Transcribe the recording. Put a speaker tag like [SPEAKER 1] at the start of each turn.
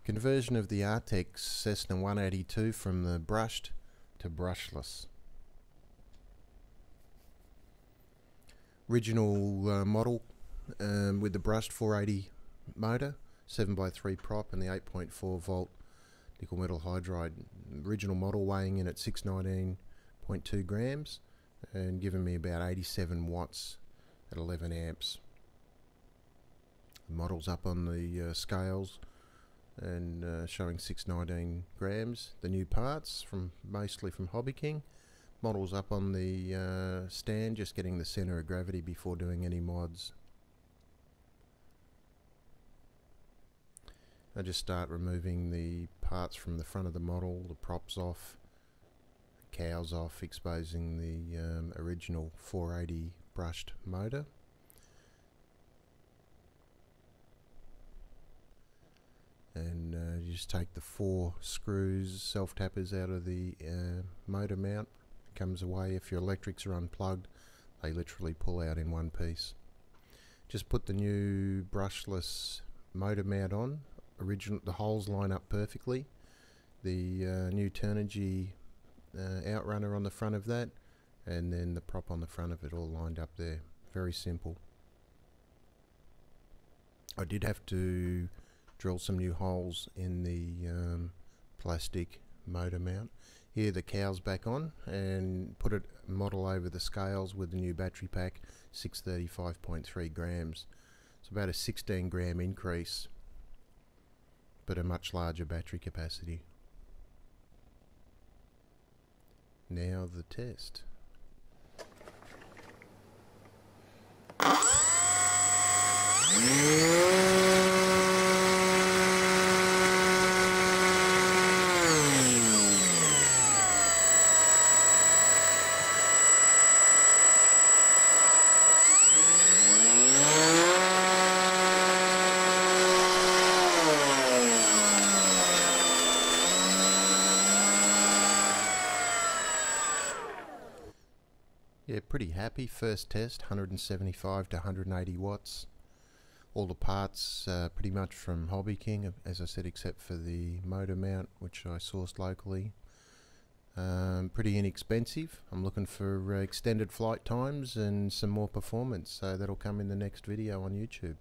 [SPEAKER 1] Conversion of the Art Tech Cessna 182 from the brushed to brushless. Original model with the brushed 480 motor, 7x3 prop and the 8.4 volt nickel metal hydride. Original model weighing in at 619.2 grams and giving me about 87 watts at 11 amps. The model's up on the scales and showing 619 grams. The new parts mostly from Hobbyking. Model's up on the stand, just getting the center of gravity before doing any mods. I just start removing the parts from the front of the model, the props off, cowls off, exposing the original 480 brushed motor. And you just take the 4 screws, self-tappers out of the motor mount. It comes away. If your electrics are unplugged, they literally pull out in one piece. Just put the new brushless motor mount on. The holes line up perfectly. The new Turnigy outrunner on the front of that, and then the prop on the front of it all lined up there. Very simple. I did have to drill some new holes in the plastic motor mount. Here the cowl's back on, and put a model over the scales with the new battery pack, 635.3 grams. It's about a 16 gram increase, but a much larger battery capacity. Now the test. Yeah, pretty happy. First test, 175 to 180 watts. All the parts pretty much from Hobbyking, as I said, except for the motor mount, which I sourced locally. Pretty inexpensive. I'm looking for extended flight times and some more performance, so that'll come in the next video on YouTube.